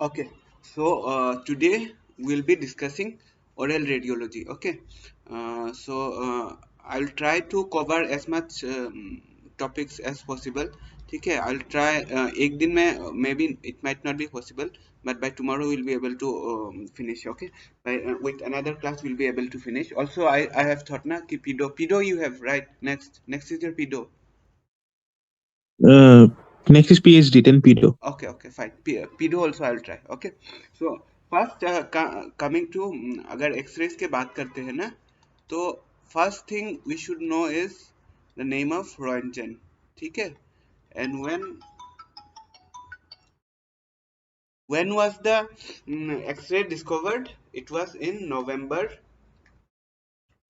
Okay, so today we'll be discussing oral radiology. Okay, I'll try to cover as much topics as possible. ठीक है, I'll try एक दिन में maybe it might not be possible, but by tomorrow we'll be able to finish. Okay, with another class we'll be able to finish. Also, I have thought ना कि pedo you have right. Next is your pedo. Uh, Next is PhD, then pedo. Okay, fine. Pedo also I'll try. Okay. So first coming to अगर X-rays के बात करते हैं ना, तो first thing we should know is the name of Roentgen. ठीक है. And when was the X-ray discovered? It was in November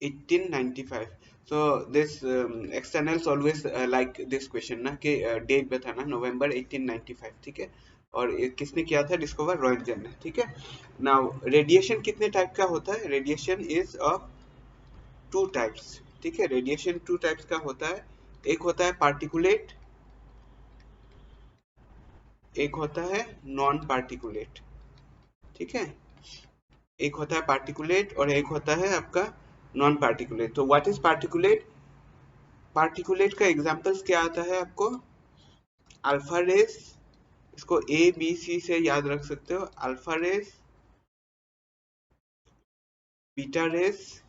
1895. So this externals always like this question ना कि डेट बताना नवंबर 1895. ठीक है. और किसने किया था डिस्कवर? रॉयटजन ने. ठीक है. नाउ रेडिएशन कितने टाइप का होता है? Radiation is of two types. ठीक है. रेडिएशन टू टाइप्स का होता है. एक होता है पार्टिकुलेट, एक होता है नॉन पार्टिकुलेट. ठीक है. एक होता है पार्टिकुलेट और एक होता है आपका नॉन पार्टिकुलेट. तो व्हाट इज पार्टिकुलेट? पार्टिकुलेट का एग्जांपल्स क्या आता है आपको? Alpha rays. इसको ए बी सी से याद रख सकते हो. Alpha rays, beta rays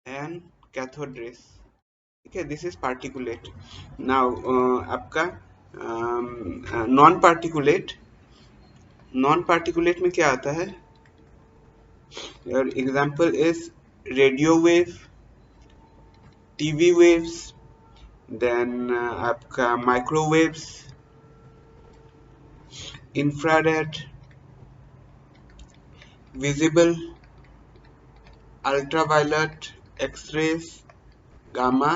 and cathode rays. ठीक है. This is particulate. नाउ आपका नॉन पार्टिकुलेट में क्या आता है? Your example is radio wave, TV waves, then आपका microwaves, infrared, visible, ultraviolet, x-rays, gamma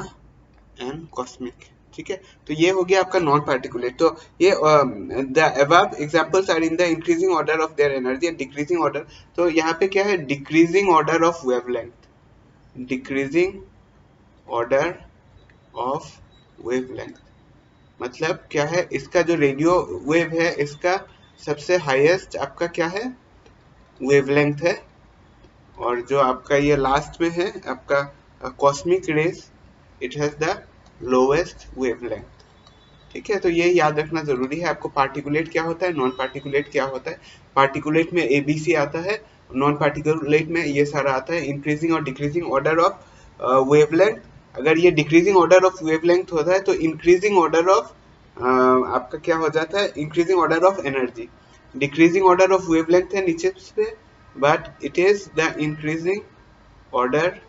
and cosmic. ठीक है. तो ये हो गया आपका नॉन पार्टिकुलेट. तो ये the above examples are in the increasing order of their energy and decreasing order. तो यहाँ पे क्या है? Decreasing order of wavelength. Decreasing order of wavelength मतलब क्या है? इसका जो रेडियो वेव है इसका सबसे हाईएस्ट आपका क्या है? वेवलेंथ है. और जो आपका ये लास्ट में है आपका cosmic rays, it has the lowest wavelength. ठीक है. तो ये याद रखना जरूरी है आपको. पार्टिकुलेट क्या होता है, नॉन पार्टिकुलेट क्या होता है. पार्टिकुलेट में एबीसी आता है, नॉन पार्टिकुलेट में ये सारा आता है. इंक्रीजिंग और डिक्रीजिंग ऑर्डर ऑफ वेवलेंथ. अगर ये डिक्रीजिंग ऑर्डर ऑफ वेवलेंथ होता है तो इंक्रीजिंग ऑर्डर ऑफ आपका क्या हो जाता है? Increasing order of energy. Decreasing order of wavelength है नीचे पे, but it is the increasing order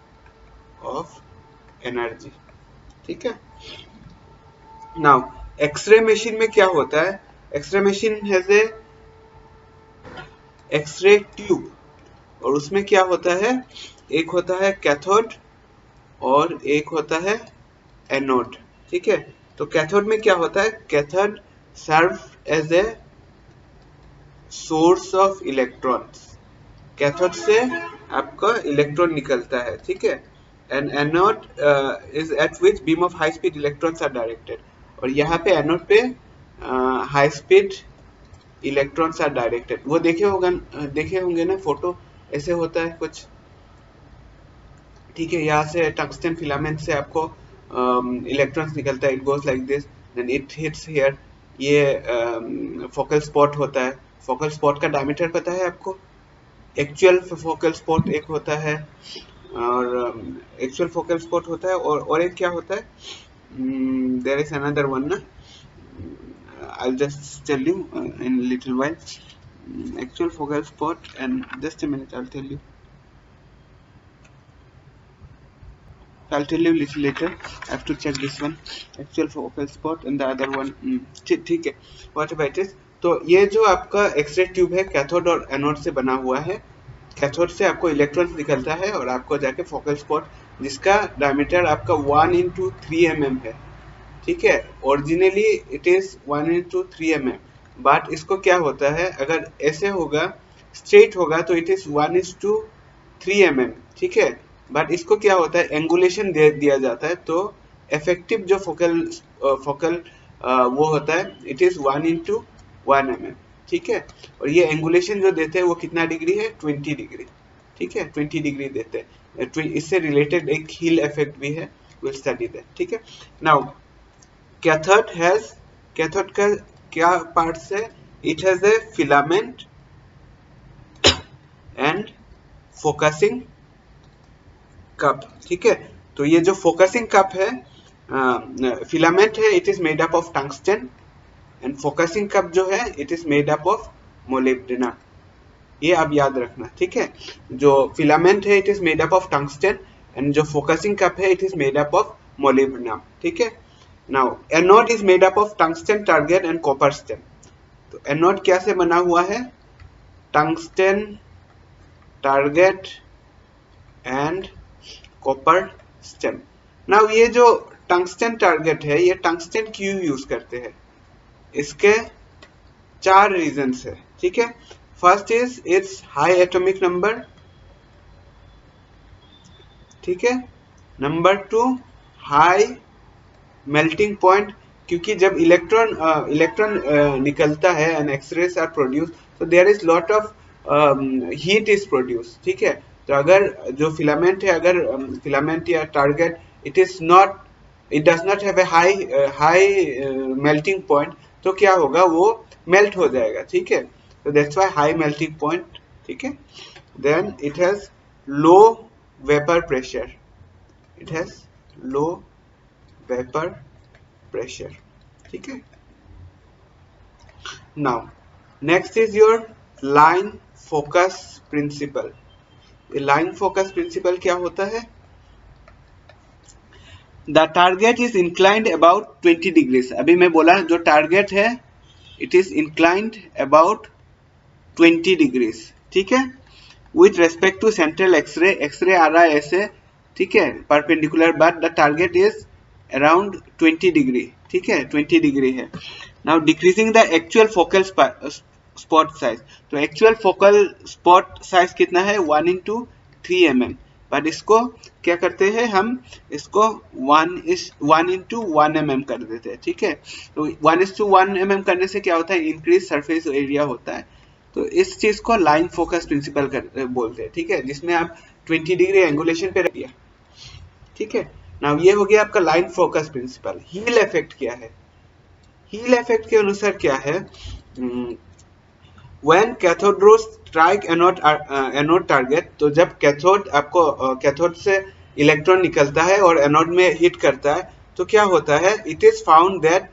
of energy. ठीक है. नाउ एक्सरे मशीन में क्या होता है? X-ray machine has a X-ray tube, और उसमें क्या होता है? एक होता है कैथोड और एक होता है एनोड. ठीक है. तो कैथोड में क्या होता है? Cathode serve as a source of electrons. Cathode से आपका इलेक्ट्रॉन निकलता है. ठीक है. And anode is at which beam of high speed electrons are directed. और यहाँ पे एनोड पे high speed electrons are directed. वो देखे होंगे ना फोटो, ऐसे होता है कुछ. ठीक है. यहाँ से टंगस्टन फिलामेंट से आपको इलेक्ट्रॉन्स निकलता है. It goes like this, then it hits here. ये फोकल स्पॉट होता है. फोकल स्पॉट का डायमीटर पता है आपको? एक्चुअल फोकल स्पॉट एक होता है, और एक्चुअल फोकल स्पॉट होता है, और एक क्या होता है? देयर इज अनदर वन ना. I'll just tell you in a little while. Actual focal spot, and just a minute, I'll tell you little later. I have to check this one. Actual focal spot and the other one. ठीक है. Whatever it is. तो ये जो आपका x ray tube है cathode और anode से बना हुआ है. कैथोड से आपको इलेक्ट्रॉन्स निकलता है और आपको जाके फोकल स्पॉट, जिसका डायमीटर आपका 1 × 3 mm है. ठीक है. Originally it is 1 × 3 mm, but इसको क्या होता है? अगर ऐसे होगा, स्ट्रेट होगा, तो इट इज 1 × 3 mm. ठीक है. बट इसको क्या होता है? एंगुलेशन दे दिया जाता है. तो इफेक्टिव जो फोकल वो होता है, इट इज 1 × 1 mm, ठीक है। और ये एंगुलेशन जो देते हैं वो कितना डिग्री है, 20 डिग्री, ठीक है, 20 डिग्री देते हैं। इससे रिलेटेड एक हील इफेक्ट भी है, विल स्टडी दैट, ठीक है। नाउ कैथोड का क्या पार्ट्स है, it has a filament and focusing cup, ठीक है। तो ये जो फोकसिंग कप है, फिलामेंट है, it is made up of tungsten, and focusing cup जो है it is made up of molybdenum. ये आप याद रखना, ठीक है। जो फिलामेंट है it is made up of tungsten, and जो फोकसिंग कप है it is made up of molybdenum, ठीक है। Now anode is made up of tungsten, target and copper stem. तो एनोड क्या से बना हुआ है, tungsten, target and copper stem. Now ये जो टंगस्टन टारगेट है, ये टंगस्टन क्यों यूज करते हैं, इसके 4 रीजंस है, ठीक है। First is it's high atomic number, ठीक है। नंबर 2, हाई मेल्टिंग पॉइंट, क्योंकि जब इलेक्ट्रॉन निकलता है एंड एक्सरेज आर प्रोड्यूस, तो there is lot of heat is produce, ठीक है। तो अगर जो फिलामेंट है, अगर फिलामेंट या target it is not, it does not have a high melting point, तो क्या होगा, वो मेल्ट हो जाएगा, ठीक है। तो that's why high melting point, ठीक है। Then it has low vapour pressure, it has low vapour pressure, ठीक है। Now next is your line focus principle. Line focus principle क्या होता है, the target is inclined about 20 degrees. अभी मैं बोला जो टारगेट है it is inclined about 20 degrees, ठीक है, with respect to central x-ray. X-ray आ रहा है ऐसे, ठीक है, perpendicular, but the target is around 20 degree, ठीक है, 20 डिग्री है। Now decreasing the actual focal spot size. तो एक्चुअल फोकल स्पॉट साइज कितना है, 1/3 mm, बट इसको क्या करते हैं हम, इसको 1/1 mm कर देते हैं, ठीक है। तो 1/1 mm करने से क्या होता है, इंक्रीज सरफेस एरिया होता है। तो इस चीज को लाइन फोकस प्रिंसिपल बोलते हैं, ठीक है, जिसमें आप 20 डिग्री एंगुलेशन पे रख दिया, ठीक है। नाउ ये हो गया आपका line focus principle. Heel effect क्या है, हील इफेक्ट के अनुसार क्या है, when cathode rays strike anode target, तो जब कैथोड आपको कैथोड से इलेक्ट्रॉन निकलता है और एनोड में हिट करता है, तो क्या होता है, it is found that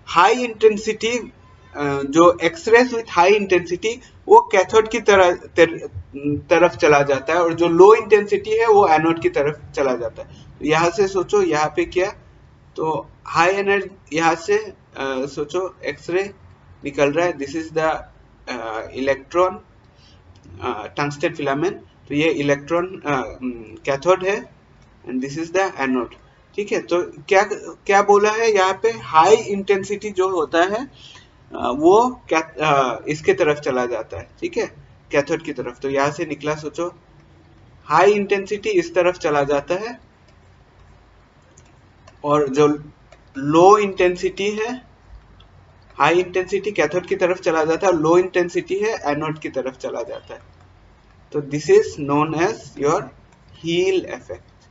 high intensity, जो एक्सरेज विथ हाई इंटेंसिटी वो कैथोड की तरफ चला जाता है, और जो लो इंटेंसिटी है वो एनोड की तरफ चला जाता है। तो यहाँ से सोचो, यहाँ पे क्या, तो हाई एनर्जी, यहाँ से सोचो एक्सरे निकल रहा है, this is the electron tungsten filament, तो ये इलेक्ट्रॉन कैथोड है and this is the anode, ठीक है। तो क्या क्या बोला है यहाँ पे, हाई इंटेंसिटी जो होता है वो इसके तरफ चला जाता है, ठीक है, कैथोड की तरफ। तो यहाँ से निकला, सोचो हाई इंटेंसिटी इस तरफ चला जाता है, और जो लो इंटेंसिटी है, हाई इंटेंसिटी कैथोड की तरफ चला जाता है, और लो इंटेंसिटी है एनोड की तरफ चला जाता है। तो this is known as your heel effect,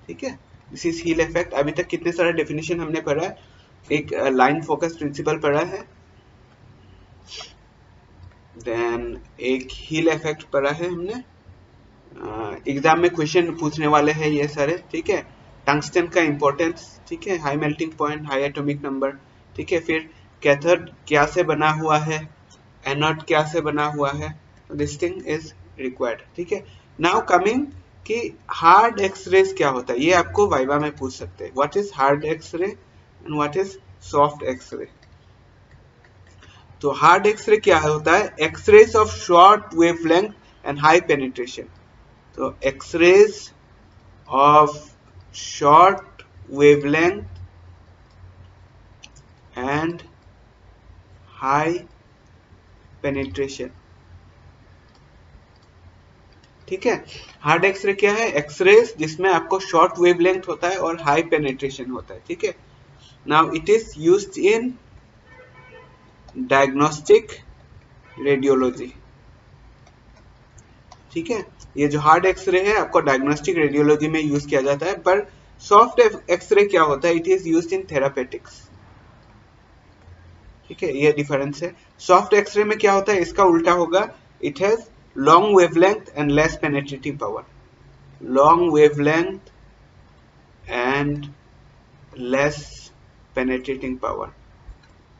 ठीक है, दिस इज हील इफेक्ट। अभी तक कितने सारे डेफिनेशन हमने पढ़ा है, एक लाइन फोकस प्रिंसिपल पढ़ा है, देन एक हील इफेक्ट पढ़ा है हमने, एग्जाम में क्वेश्चन पूछने वाले हैं ये सारे, ठीक है। टंगस्टन का इंपॉर्टेंस, ठीक है, high melting point, high atomic number, ठीक है। फिर कैथोड क्या से बना हुआ है, एनोड क्या से बना हुआ है, दिस थिंग इज रिक्वायर्ड, ठीक है। नाउ कमिंग कि हार्ड एक्सरेज क्या होता है, ये आपको वाइवा में पूछ सकते हैं, what is hard x-ray and what is soft x-ray. तो हार्ड एक्सरे क्या होता है, x-rays of short wavelength and high penetration. तो x-rays of short wavelength and high penetration, ठीक है। हार्ड एक्सरे क्या है, एक्सरेज जिसमें आपको शॉर्ट वेवलेंथ होता है और हाई पेनिट्रेशन होता है, ठीक है। Now it is used in diagnostic radiology. ठीक है, ये जो हार्ड एक्सरे है आपको डायग्नोस्टिक रेडियोलॉजी में यूज किया जाता है, पर सॉफ्ट एक्सरे क्या होता है, it is used in therapeutics. ठीक है, ये डिफरेंस है। सॉफ्ट एक्सरे में क्या होता है, इसका उल्टा होगा, it has long wavelength and less penetrating power. Long wavelength and less penetrating power.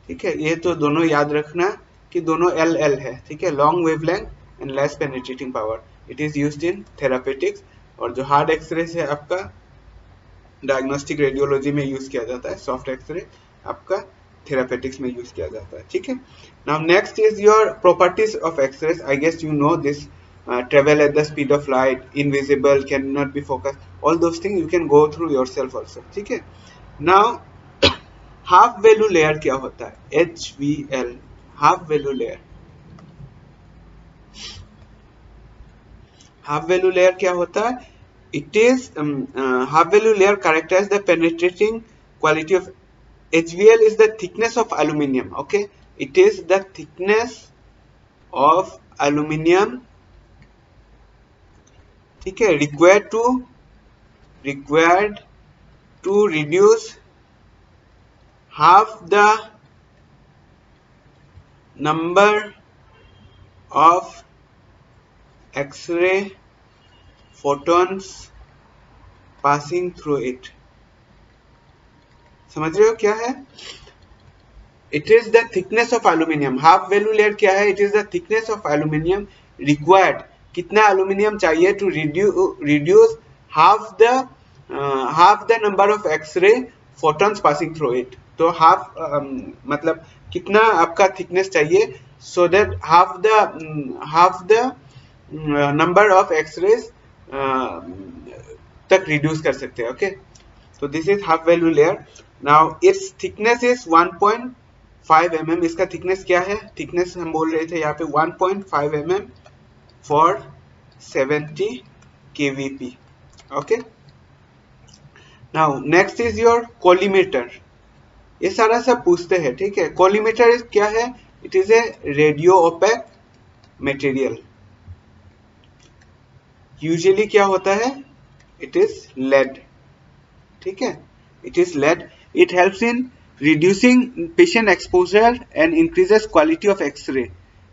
ठीक है, ये तो दोनों याद रखना कि दोनों एल एल है। ठीक है, long wavelength and less penetrating power, it is used in therapeutics. और जो हार्ड एक्सरे है आपका डायग्नोस्टिक रेडियोलॉजी में यूज किया जाता है, सॉफ्ट एक्सरे आपका थेरापेटिक्स में यूज किया जाता है। ठीक है, now next is your properties of X-rays. I guess you know this, travel at the speed of light, invisible, cannot be focused, all those things you can go through yourself also। ठीक है, now half value layer क्या होता है, HVL, half value layer. Half value layer क्या होता है, it is half value layer characterizes the penetrating quality of HVL is the thickness of aluminium। Okay, it is the thickness of aluminium। ठीक है, required to reduce half the number of X-ray photons passing through it। समझ रहे हो क्या है, it is the thickness of aluminium. Half value layer क्या है, it is the thickness of aluminium required, कितना एल्यूमिनियम चाहिए to reduce half the number of X-ray photons passing through it. तो हाफ मतलब कितना आपका थिकनेस चाहिए, so that half the number of X-rays तक रिड्यूस कर सकते हैं। ओके, तो this is half value layer. Now its thickness is 1.5 mm। इसका थिकनेस क्या है, थिकनेस हम बोल रहे थे यहाँ पे 1.5 mm for 70 kVp। Okay, now next is your collimator. ये सारा सब पूछते हैं। ठीक है, कोलीमेटर क्या है, it is a radio OPEC material. Usually क्या होता है, इट इज लेड। ठीक है, it is lead। it helps in reducing patient exposure and increases quality of X-ray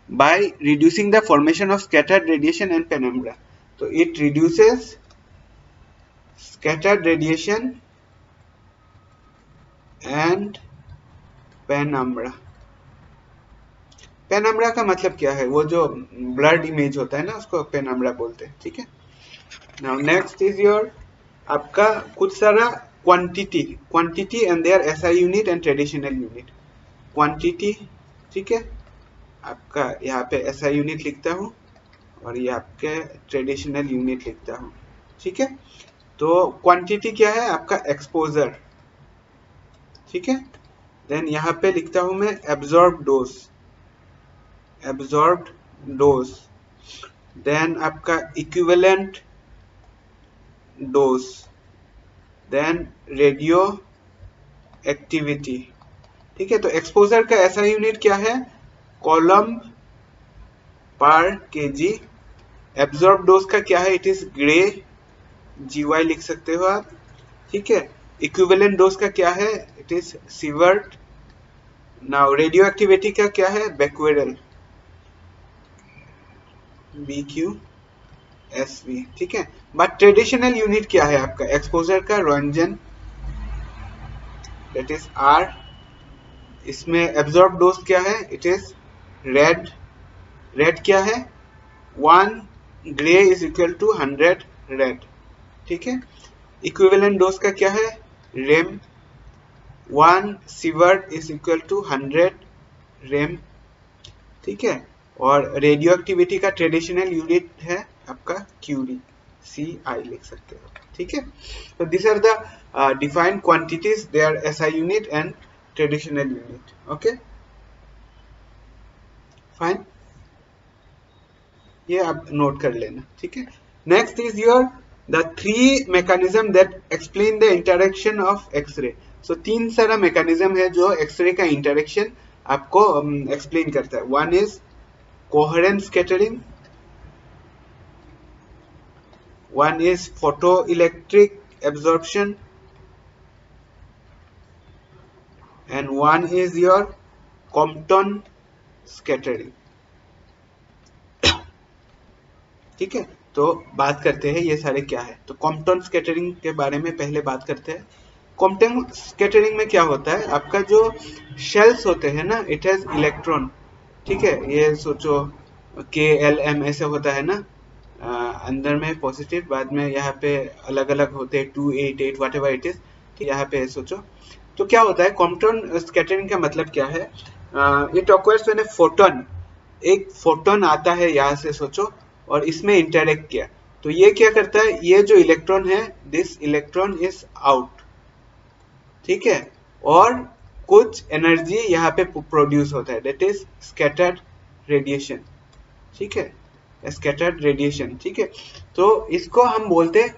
by reducing the formation of scattered radiation and penumbra। तो it reduces scattered radiation and penumbra। Penumbra का मतलब क्या है, वो जो blood image होता है ना, उसको पेनम्ब्रा बोलते हैं। ठीक है, नाउ नेक्स्ट इज योर आपका कुछ सारा quantity and their SI unit and traditional unit. Quantity, ठीक है, आपका यहाँ पे SI यूनिट लिखता हूँ और ये आपके ट्रेडिशनल यूनिट लिखता हूँ। ठीक है, तो क्वांटिटी क्या है, आपका एक्सपोजर। ठीक है, देन यहाँ पे लिखता हूँ मैं एब्जॉर्ब्ड डोज, देन आपका equivalent dose, then radioactivity. ठीक है, तो एक्सपोजर का ऐसा यूनिट क्या है, कॉलम पर केजी। एब्जॉर्ब डोज का क्या है, इट इज ग्रे, GY लिख सकते हो आप। ठीक है, इक्विवेलेंट डोज का क्या है, it is sievert. Now radio activity का क्या है, बेक्वेरल, BQSV। ठीक है, बट ट्रेडिशनल यूनिट क्या है आपका एक्सपोजर का, रोंजन, दैट इज R। इसमें एब्जॉर्ब डोज क्या है, इट इज रेड क्या है, 1 gray is equal to 100 rad. ठीक है, इक्विवेलेंट डोज का क्या है, rem, 1 sievert is equal to 100 rem. ठीक है, और रेडियो एक्टिविटी का ट्रेडिशनल यूनिट है आपका QD, CI लिख सकते हो। ठीक है, तो this are the defined quantities, they are SI unit and traditional unit. Okay, fine, ये आप नोट कर लेना। ठीक है, next is your the 3 mechanism that explain the interaction of x-ray. So 3 सारा मैकेनिज्म है जो एक्सरे का इंटरेक्शन आपको एक्सप्लेन करता है। One is coherent scattering, one is photo electric absorption, and one is your Compton scattering. ठीक है, तो बात करते हैं ये सारे क्या है। तो कॉम्पटन स्कैटरिंग के बारे में पहले बात करते हैं। कॉम्पटन स्कैटरिंग में क्या होता है, आपका जो शेल्स होते हैं ना, इट हैज इलेक्ट्रॉन। ठीक है, ये सोचो KLM ऐसे होता है ना, अंदर में पॉजिटिव, बाद में यहाँ पे अलग अलग होते हैं 2, 8, 8 वट एवर इट इज। यहाँ पे सोचो, तो क्या होता है कॉम्पटन स्कैटरिंग का मतलब क्या है, it occurs when a photon, एक फोटोन आता है यहाँ से सोचो, और इसमें इंटरेक्ट किया, तो ये क्या करता है, ये जो इलेक्ट्रॉन है, दिस इलेक्ट्रॉन इज आउट। ठीक है, और कुछ एनर्जी यहाँ पे प्रोड्यूस होता है, दैट इज स्कैटर्ड रेडिएशन। ठीक है, स्कैटर्ड रेडिएशन। ठीक है, तो इसको हम बोलते हैं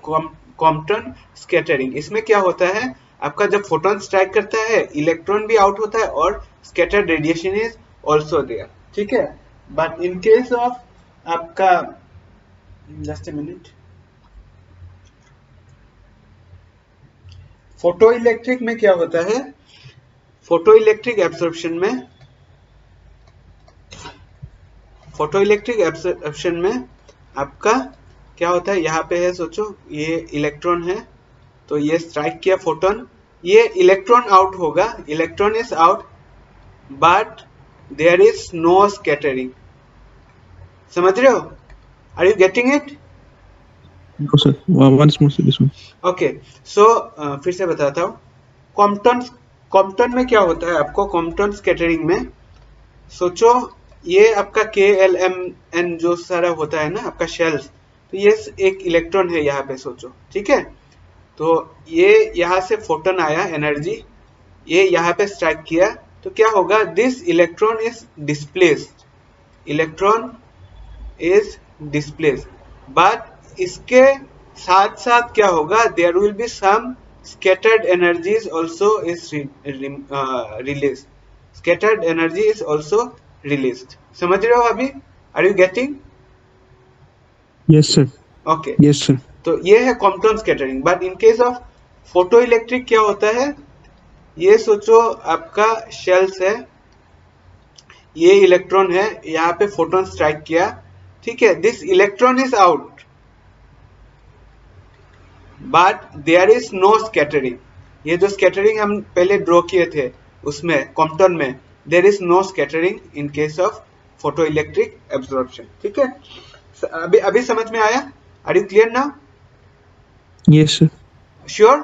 कॉम्पटन स्कैटरिंग। इसमें क्या होता है, आपका जब फोटोन स्ट्राइक करता है, इलेक्ट्रॉन भी आउट होता है और scattered radiation is also there. ठीक है, बट इन केस ऑफ आपका, just a minute, photo electric में क्या होता है, फोटो इलेक्ट्रिक एब्सॉर्प्शन में, फोटो इलेक्ट्रिक एब्सॉर्प्शन में आपका क्या होता है, यहाँ पे है सोचो, ये इलेक्ट्रॉन है, तो ये स्ट्राइक किया फोटोन, ये इलेक्ट्रॉन आउट होगा, electron is out, but there is no scattering. समझ रहे हो? Are you getting it? No, sir. Once more, sir, this one. Okay, so फिर से बताता हूँ। कॉम्पटन में क्या होता है, आपको कॉम्पटन स्कैटरिंग में सोचो, ये आपका KLMN जो सारा होता है ना आपका शेल्स, तो ये एक इलेक्ट्रॉन है यहाँ पे सोचो। ठीक है, तो ये यहाँ से फोटोन आया, एनर्जी, ये यहाँ पे स्ट्राइक किया, तो क्या होगा, this electron is displaced, electron is displaced, but इसके साथ साथ क्या होगा, there will be some scattered energies also is released, scattered energy is also released। समझ रहे हो अभी? Are you getting? Yes, sir. Okay, Yes, sir. तो ये है Compton scattering. But in case of photo electric क्या होता है, ये सोचो आपका शेल्स है, ये इलेक्ट्रॉन है, यहाँ पे फोटोन स्ट्राइक किया। ठीक है, this electron is out, but there is no scattering. ये जो स्कैटरिंग हम पहले ड्रॉ किए थे उसमें कॉम्पटन में, there is no scattering in case of photo electric absorption. ठीक है, अभी समझ में आया? Are you clear now? Yes, sir. Sure?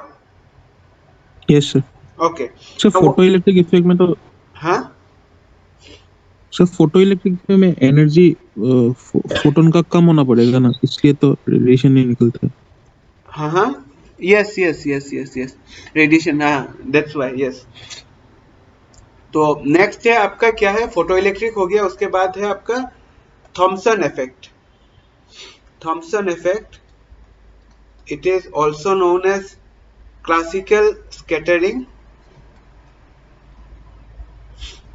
Yes, sir. Okay, sir photo electric effect में तो, हाँ सर फोटो इलेक्ट्रिक में एनर्जी फोटोन का कम होना पड़ेगा ना, इसलिए तो रेडिएशन नहीं निकलता है। हाँ हाँ, yes yes yes yes yes, radiation, हाँ दैट्स व्हाई, यस। तो नेक्स्ट है आपका क्या है, फोटो इलेक्ट्रिक हो गया, उसके बाद है आपका Thomson effect. Thomson effect, it is also known as classical scattering,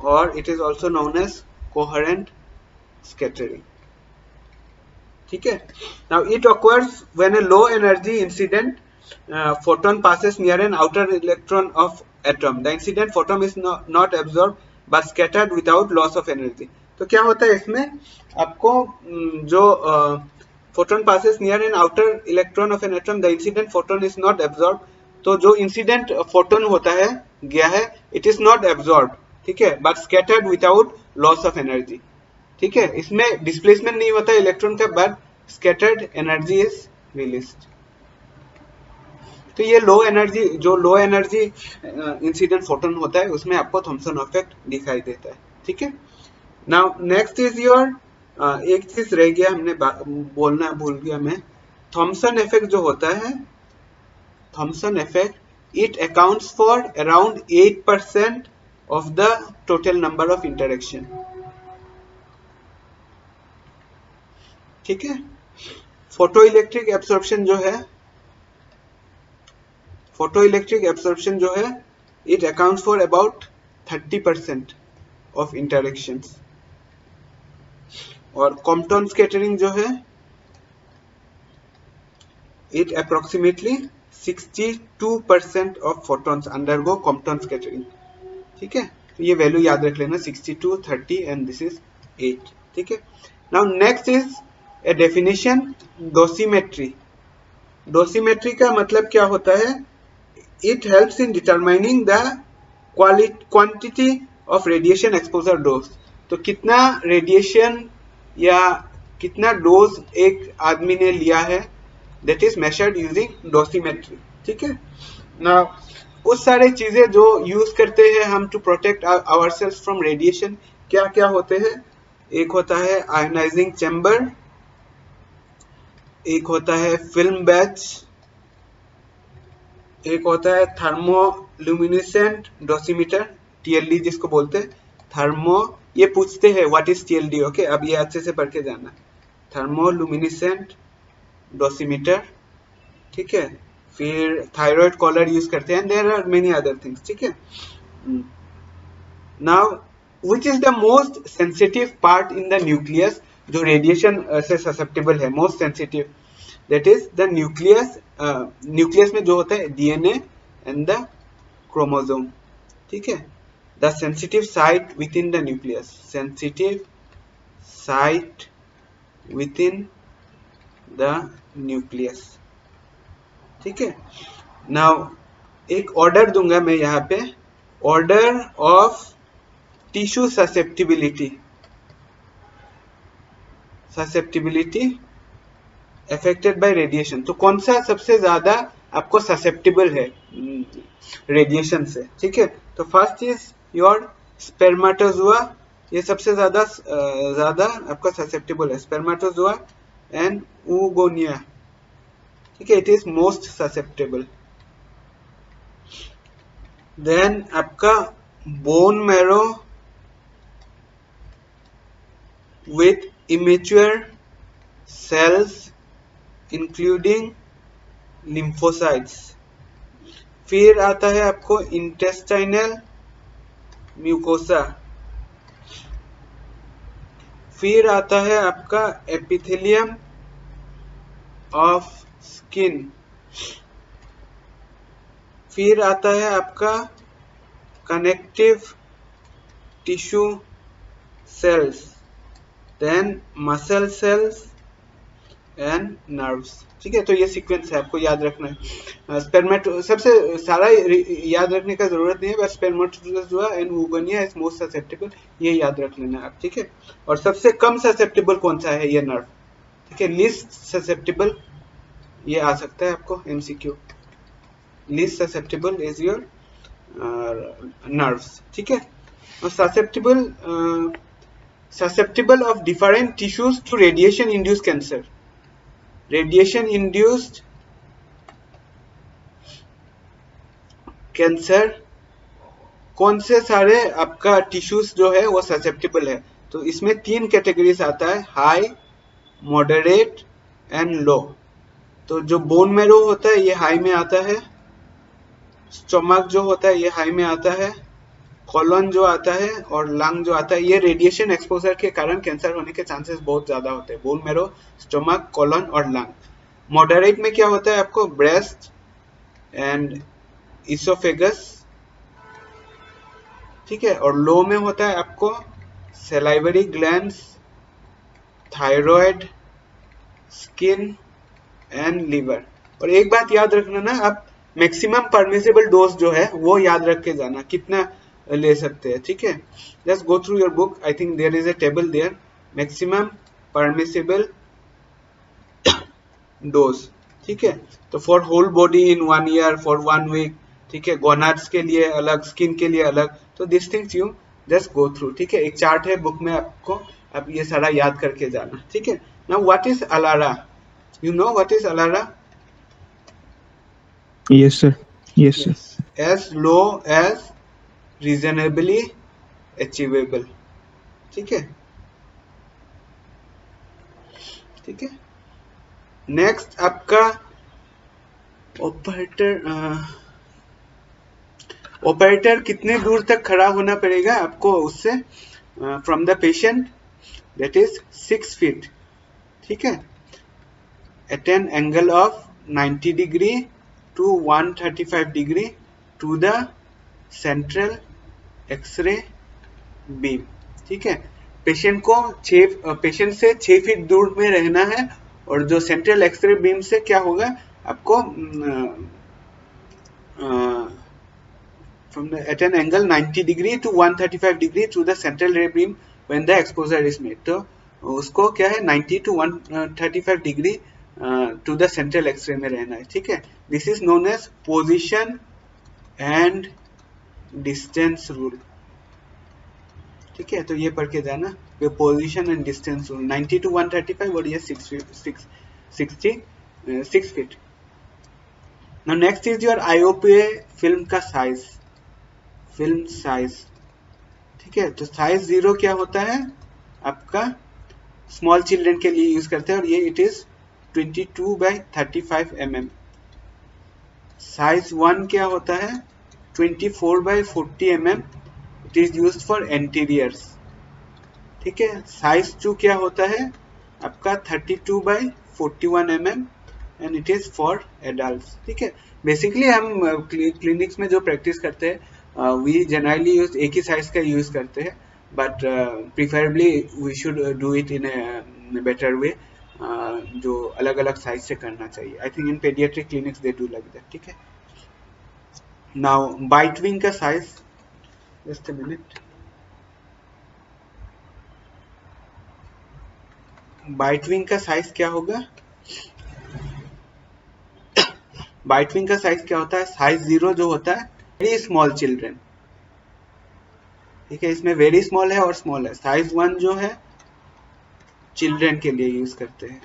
और it is also known as coherent scattering. ठीक है, now it occurs when a low energy incident photon passes near an outer electron of atom. The incident photon is not absorbed but scattered without loss of energy. तो क्या होता है इसमें, आपको जो photon passes near an outer electron of an atom, the incident photon is not absorbed. तो जो incident photon होता है, गया है, इट इज नॉट एब्जॉर्ब, ठीक है, but scattered without loss of energy. ठीक है, इसमें डिस्प्लेसमेंट नहीं होता इलेक्ट्रॉन का, but scattered energy is released. तो ये लो एनर्जी, जो लो एनर्जी इंसिडेंट फोटोन होता है, उसमें आपको थॉमसन इफेक्ट दिखाई देता है। ठीक है, नाउ नेक्स्ट इज योर, एक चीज रह गया, हमने बोलना भूल गया मैं, थॉमसन इफेक्ट जो होता है, Thomson effect, it accounts for around 8% of the total number of interaction. ठीक है, फोटो इलेक्ट्रिक एब्सॉर्प्शन जो है, फोटो इलेक्ट्रिक एब्सॉर्प्शन जो है, it accounts for about 30%। Of interactions. और कॉम्पटन स्कैटरिंग जो है it approximately 62% of photons undergo Compton scattering। ठीक है, तो ये वैल्यू याद रख लेना 62, 30 एंड दिस इज 8। ठीक है, now next is a definition dosimetry. Dosimetry का मतलब क्या होता है? It helps in determining the quantity of radiation exposure dose. तो कितना रेडिएशन या कितना डोज एक आदमी ने लिया है, that is measured using dosimetry। ठीक है ना, कुछ सारे चीजें जो यूज करते हैं हम to protect ourselves from radiation, क्या क्या होते हैं? एक होता है आयोनाइजिंग चैम्बर, एक होता है फिल्म बैच, एक होता है थर्मोल्यूमिनेसेंट डोसीमीटर, टीएलडी जिसको बोलते हैं। थर्मो, ये पूछते हैं व्हाट इज टीएलडी, ओके, अब ये अच्छे से पढ़ के जाना। थर्मोल्यूमिनेसेंट डोसीमीटर, ठीक है, फिर थायराइड कॉलर यूज करते हैं, there are many other things. ठीक है, now which is the most sensitive part in the nucleus, जो रेडिएशन से ससेप्टेबल है, most sensitive, that is the nucleus. Nucleus में जो होता है डीएनए एंड द क्रोमोसोम। ठीक है, the sensitive site with in the nucleus, sensitive site with in the nucleus. ठीक है, नाउ एक ऑर्डर दूंगा मैं यहाँ पे, order of tissue susceptibility, susceptibility affected by radiation. तो कौन सा सबसे ज्यादा आपको ससेप्टिबल है रेडिएशन से? ठीक है, तो फर्स्ट इज योर स्पर्मेटोजोआ, ये सबसे ज्यादा आपका ससेप्टिबल है, स्पर्मेटोजोआ एंड oogonia। ठीक है, it is most susceptible. Then आपका bone marrow with immature cells including lymphocytes. फिर आता है आपको इंटेस्टाइनल म्यूकोसा, फिर आता है आपका एपिथेलियम ऑफ स्किन, फिर आता है आपका connective tissue cells, then muscle cells and nerves. ठीक है, तो ये सीक्वेंस है, आपको याद रखना है। स्पर्मेटो सबसे सारा याद रखने का जरूरत नहीं है, बस spermatozoa and oogonia is most susceptible, ये याद रख लेना आप। ठीक है, और सबसे कम ससेप्टेबल कौन सा है? ये नर्व। ठीक है, लीस्ट ससेप्टेबल, ये आ सकता है आपको MCQ, least susceptible is your nerves. ठीक है, और susceptible of different tissues to radiation induced cancer, radiation induced cancer कौन से सारे आपका टिश्यूज जो है वो ससेप्टेबल है? तो इसमें 3 कैटेगरीज आता है, हाई, मॉडरेट एंड लो। तो जो बोन मैरो होता है ये हाई में आता है, स्टोमक जो होता है ये हाई में आता है, कॉलन जो आता है और लंग जो आता है, ये रेडिएशन एक्सपोजर के कारण कैंसर होने के चांसेस बहुत ज्यादा होते हैं, बोन मैरो, स्टोमक, कॉलन और लंग। मॉडरेट में क्या होता है आपको? Breast and oesophagus. ठीक है, और लो में होता है आपको salivary glands, thyroid, skin and liver. और एक बात याद रखना ना, आप मैक्सिमम परमिसिबल डोज जो है वो याद रख के जाना, कितना ले सकते हैं। ठीक है, just go through your book, I think there is a table there, maximum permissible dose. ठीक है, तो for whole body in 1 year, for 1 week. ठीक है, गोनाड्स के लिए अलग, स्किन के लिए अलग, तो this things you just go through. ठीक है, एक चार्ट है बुक में, आपको अब ये सारा याद करके जाना। ठीक है, now what is ALARA? You know what is Alara? Yes, sir. Yes, sir. As low as reasonably achievable। ठीक है, ठीक है। नेक्स्ट आपका ऑपरेटर, ऑपरेटर कितने दूर तक खड़ा होना पड़ेगा आपको उससे, from the patient, that is 6 feet, ठीक है, at an angle of 90 degree to 135 degree to the central X-ray beam, ठीक है। पेशेंट से 6 फीट दूर में रहना है, और जो सेंट्रल एक्सरे बीम से क्या होगा आपको from at an angle 90 degree to 135 degree to the central ray beam when the exposure is made, तो उसको क्या है 90 to 135 degree to the central X-ray में रहना है, ठीक है। This is known as position and distance rule, ठीक है। तो ये पढ़ के जाना, position and distance rule 90 to 135 और ये 6 feet. Now next is your IOPA film का साइज, फिल्म साइज, ठीक है। तो साइज 0 क्या होता है आपका, स्मॉल चिल्ड्रन के लिए यूज करते हैं, और ये इट इज 22/35 mm। साइज 1 क्या होता है 24/40 mm, it is used for anteriors, ठीक है। साइज 2 क्या होता है आपका 32/41 mm and it is for adults, ठीक है। बेसिकली हम क्लिनिक्स में जो प्रैक्टिस करते हैं वी जनरली यूज एक ही साइज का यूज करते हैं, but preferably we should do it in a better way, जो अलग अलग साइज से करना चाहिए। I think in paediatric clinics they do like that, ठीक है। नाउ बाइट विंग का size, just a minute, bite wing का साइज क्या होगा, बाइट विंग का साइज क्या होता है, साइज 0 जो होता है वेरी स्मॉल चिल्ड्रन, ठीक है, इसमें वेरी स्मॉल है और स्मॉल है। साइज 1 जो है चिल्ड्रन के लिए यूज करते हैं,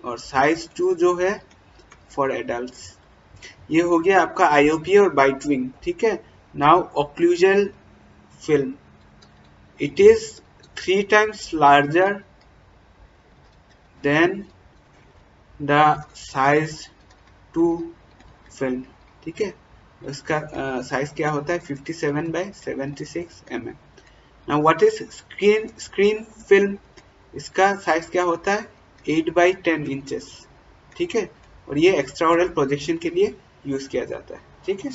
और साइज 2 जो है फॉर एडल्ट्स। ये हो गया आपका IOPA और बाइट विंग, ठीक है। Now occlusal film, it is 3 times larger than the size 2 film, ठीक है। इसका साइज क्या होता है 57/76 mm। Now what is screen film, इसका साइज क्या होता है 8/10 इंचेस, ठीक है, और ये एक्स्ट्रा ऑरल प्रोजेक्शन के लिए यूज किया जाता है, ठीक है,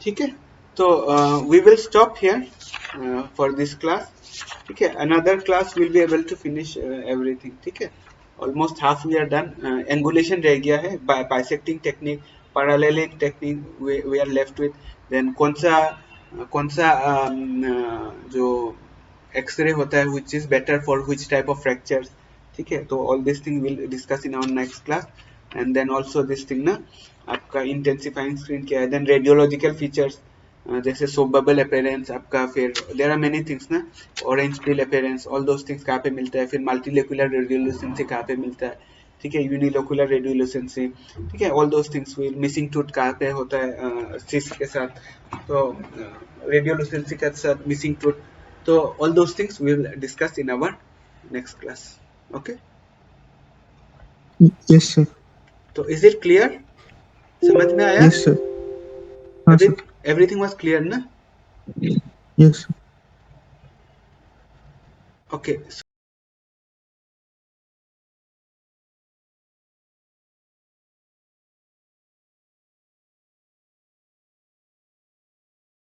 ठीक है। तो we will stop here for this class, ठीक है। Another class will be able to finish everything, ठीक है। Almost half we are done. Angulation रह गया है, bisecting technique, paralleling technique we are left with. Then कौन सा जो एक्सरे होता है which is better for which type of fractures, ठीक है। तो all this thing will discuss in our next class, and then also this thing ना आपका इंटेंसिफाइंग स्क्रीन क्या है, देन रेडियोलॉजिकल फीचर्स जैसे सोप बबल अपीयरेंस आपका, फिर देयर आर मेनी थिंग्स ना, orange pill appearance, all those things कहाँ पे मिलता है, फिर मल्टीलेक्युलर रेडियोलुसेंसी कहाँ पे मिलता है, ठीक है, यूनिलोकुलर रेडियोलुसेंसी, ठीक है, all those things will, missing tooth कहाँ पे होता है सिस्ट के साथ, तो रेडियोलुसेंसी के साथ मिसिंग टूथ, तो all those things we will discuss in our next class, okay. Yes sir. तो इज इट क्लियर, समझ में आया? Yes sir. हाँ सर। एवरीथिंग वाज क्लियर ना? यस। Okay.